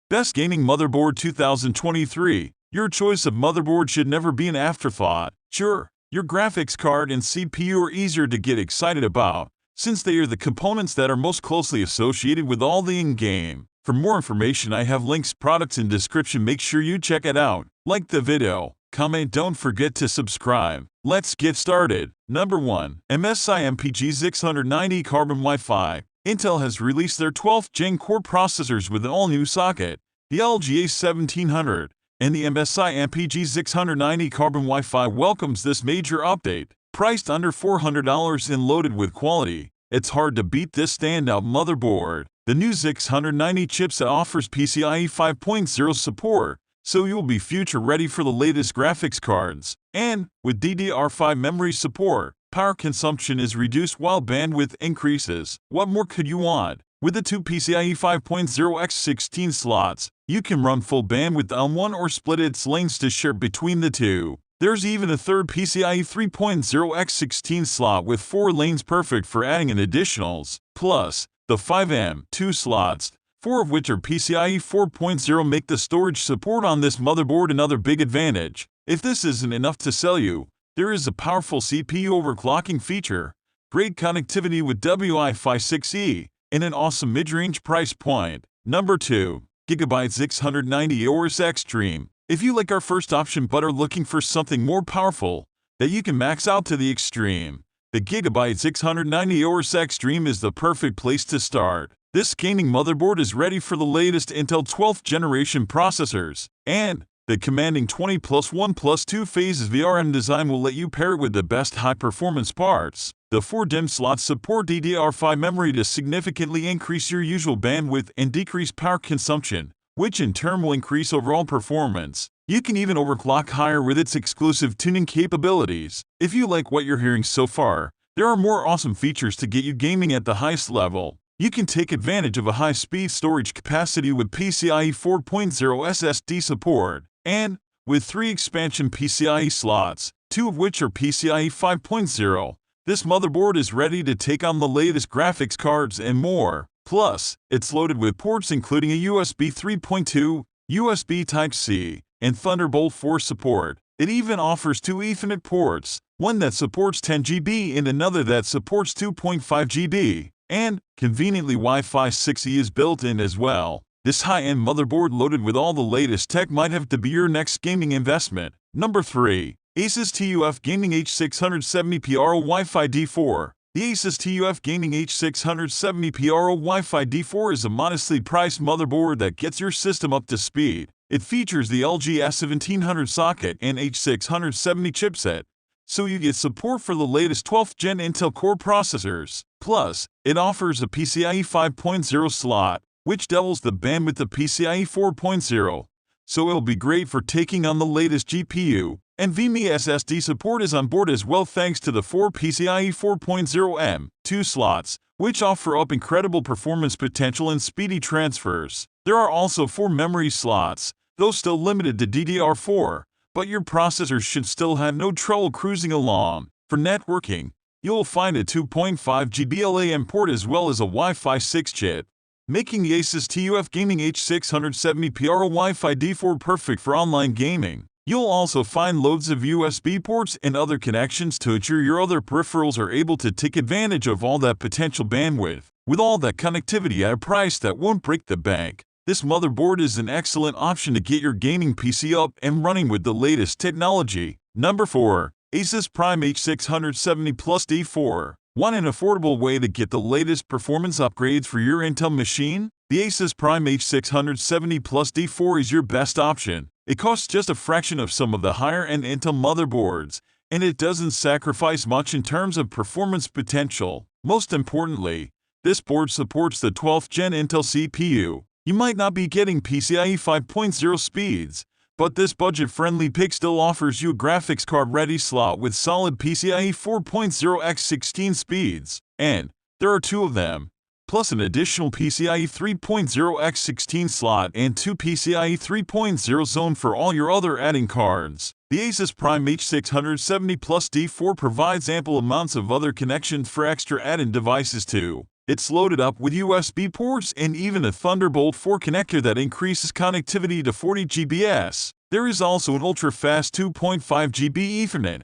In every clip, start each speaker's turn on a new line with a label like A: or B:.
A: Best Gaming Motherboard 2023. Your choice of motherboard should never be an afterthought. Sure, your graphics card and CPU are easier to get excited about, since they are the components that are most closely associated with all the in-game. For more information, I have links, products in description. Make sure you check it out. Like the video, comment, don't forget to subscribe. Let's get started. Number 1. MSI MPG 690 Carbon Wi-Fi. Intel has released their 12th Gen core processors with an all-new socket, the LGA 1700, and the MSI MPG 690 Carbon Wi-Fi welcomes this major update. Priced under $400 and loaded with quality, it's hard to beat this standout motherboard. The new 690 chipset offers PCIe 5.0 support, so you'll be future-ready for the latest graphics cards. And with DDR5 memory support, power consumption is reduced while bandwidth increases. What more could you want? With the two PCIe 5.0 X16 slots, you can run full bandwidth on one or split its lanes to share between the two. There's even a third PCIe 3.0 X16 slot with 4 lanes, perfect for adding in additionals. Plus, the 5M2 slots, 4 of which are PCIe 4.0, make the storage support on this motherboard another big advantage. If this isn't enough to sell you, there is a powerful CPU overclocking feature, great connectivity with Wi-Fi 6E, and an awesome mid-range price point. Number 2. GB 690 Aorus Xtreme. If you like our first option but are looking for something more powerful that you can max out to the extreme, the GB 690 Aorus Xtreme is the perfect place to start. This gaming motherboard is ready for the latest Intel 12th generation processors, and the commanding 20+1+2 phases VRM design will let you pair it with the best high-performance parts. The 4 DIMM slots support DDR5 memory to significantly increase your usual bandwidth and decrease power consumption, which in turn will increase overall performance. You can even overclock higher with its exclusive tuning capabilities. If you like what you're hearing so far, there are more awesome features to get you gaming at the highest level. You can take advantage of a high-speed storage capacity with PCIe 4.0 SSD support, and with 3 expansion PCIe slots, 2 of which are PCIe 5.0, this motherboard is ready to take on the latest graphics cards and more. Plus, it's loaded with ports including a USB 3.2, USB Type-C, and Thunderbolt 4 support. It even offers 2 Ethernet ports, one that supports 10 GB and another that supports 2.5 GB. And, conveniently, Wi-Fi 6E is built in as well. This high-end motherboard loaded with all the latest tech might have to be your next gaming investment. Number 3. Asus TUF Gaming H670 Wi-Fi D4. The Asus TUF Gaming H670 Wi-Fi D4 is a modestly priced motherboard that gets your system up to speed. It features the LG A1700 socket and H670 chipset, so you get support for the latest 12th Gen Intel Core processors. Plus, it offers a PCIe 5.0 slot, which doubles the bandwidth of PCIe 4.0, so it'll be great for taking on the latest GPU. NVMe SSD support is on board as well thanks to the 4 PCIe 4.0 M2 slots, which offer up incredible performance potential and speedy transfers. There are also 4 memory slots, though still limited to DDR4, but your processors should still have no trouble cruising along. For networking, you'll find a 2.5 GB LAN port as well as a Wi-Fi 6 chip, making the Asus TUF Gaming H670 Wi-Fi D4 perfect for online gaming. You'll also find loads of USB ports and other connections to ensure your other peripherals are able to take advantage of all that potential bandwidth. With all that connectivity at a price that won't break the bank, this motherboard is an excellent option to get your gaming PC up and running with the latest technology. Number 4. Asus Prime H670-Plus D4. Want an affordable way to get the latest performance upgrades for your Intel machine? The Asus Prime H670-Plus D4 is your best option. It costs just a fraction of some of the higher-end Intel motherboards, and it doesn't sacrifice much in terms of performance potential. Most importantly, this board supports the 12th Gen Intel CPU. You might not be getting PCIe 5.0 speeds, but this budget-friendly pick still offers you a graphics card-ready slot with solid PCIe 4.0 X16 speeds, and there are 2 of them, plus an additional PCIe 3.0 X16 slot and 2 PCIe 3.0 zone for all your other adding cards. The Asus Prime H670-Plus D4 provides ample amounts of other connections for extra add-in devices too. It's loaded up with USB ports and even a Thunderbolt 4 connector that increases connectivity to 40 Gbps. There is also an ultra-fast 2.5 GB Ethernet,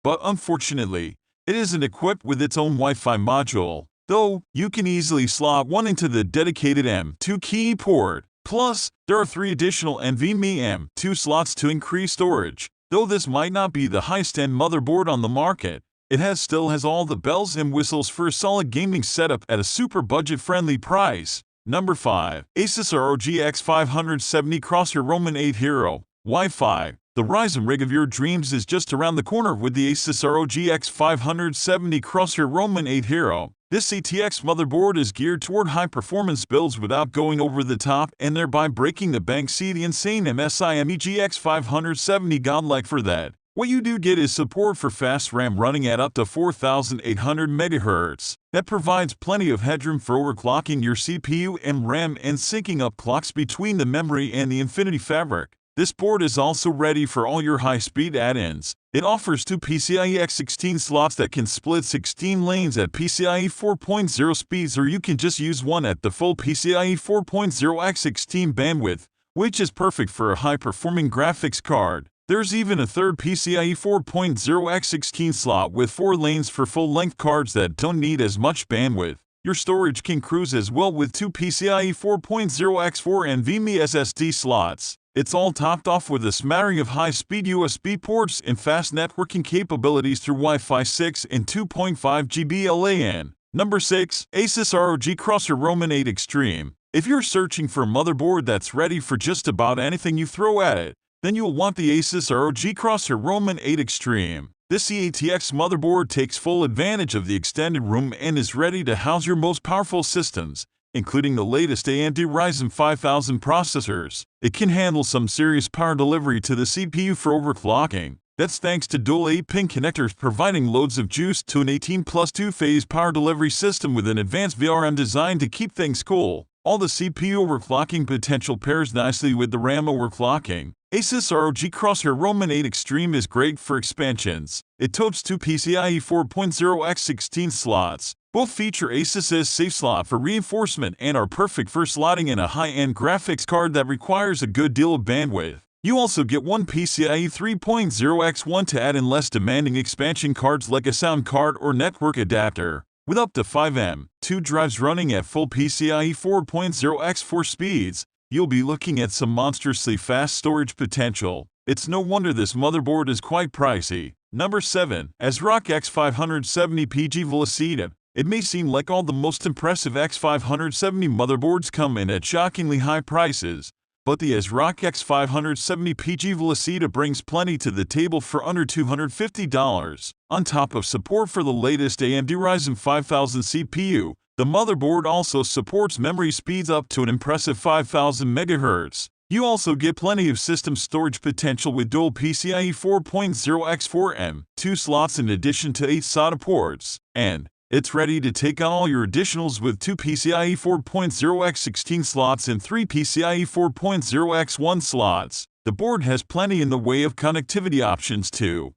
A: but unfortunately, it isn't equipped with its own Wi-Fi module, though you can easily slot one into the dedicated M.2 key port. Plus, there are 3 additional NVMe M.2 slots to increase storage. Though this might not be the highest-end motherboard on the market, it still has all the bells and whistles for a solid gaming setup at a super budget-friendly price. Number 5. Asus ROG X570 Crosshair Roman 8 Hero Wi-Fi. The Ryzen rig of your dreams is just around the corner with the Asus ROG X570 Crosshair Roman 8 Hero. This ATX motherboard is geared toward high-performance builds without going over the top and thereby breaking the bank. See the insane MSI MEG X570 godlike for that. What you do get is support for fast RAM running at up to 4,800 MHz. That provides plenty of headroom for overclocking your CPU and RAM and syncing up clocks between the memory and the Infinity Fabric. This board is also ready for all your high-speed add-ins. It offers 2 PCIe X16 slots that can split 16 lanes at PCIe 4.0 speeds, or you can just use one at the full PCIe 4.0 X16 bandwidth, which is perfect for a high-performing graphics card. There's even a third PCIe 4.0 X16 slot with 4 lanes for full-length cards that don't need as much bandwidth. Your storage can cruise as well with 2 PCIe 4.0 X4 NVMe SSD slots. It's all topped off with a smattering of high-speed USB ports and fast networking capabilities through Wi-Fi 6 and 2.5 GB LAN. Number 6. Asus ROG Crosshair Roman 8 Xtreme. If you're searching for a motherboard that's ready for just about anything you throw at it, then you'll want the Asus ROG Crosshair Roman 8 Xtreme. This ATX motherboard takes full advantage of the extended room and is ready to house your most powerful systems, including the latest AMD Ryzen 5000 processors. It can handle some serious power delivery to the CPU for overclocking. That's thanks to dual 8-pin connectors providing loads of juice to an 18+ 2-phase power delivery system with an advanced VRM designed to keep things cool. All the CPU overclocking potential pairs nicely with the RAM overclocking. Asus ROG Crosshair Roman 8 Xtreme is great for expansions. It totes 2 PCIe 4.0 X16 slots. Both feature Asus's safe slot for reinforcement and are perfect for slotting in a high-end graphics card that requires a good deal of bandwidth. You also get one PCIe 3.0 X1 to add in less demanding expansion cards like a sound card or network adapter. With up to 5 M.2 drives running at full PCIe 4.0 X4 speeds, you'll be looking at some monstrously fast storage potential. It's no wonder this motherboard is quite pricey. Number 7. ASRock X570 PG Velocita. It may seem like all the most impressive X570 motherboards come in at shockingly high prices, but the ASRock X570 PG Velocita brings plenty to the table for under $250. On top of support for the latest AMD Ryzen 5000 CPU, the motherboard also supports memory speeds up to an impressive 5,000 MHz. You also get plenty of system storage potential with dual PCIe 4.0 X4 M.2 slots in addition to 8 SATA ports, and it's ready to take on all your additionals with 2 PCIe 4.0 X16 slots and 3 PCIe 4.0 X1 slots. The board has plenty in the way of connectivity options too.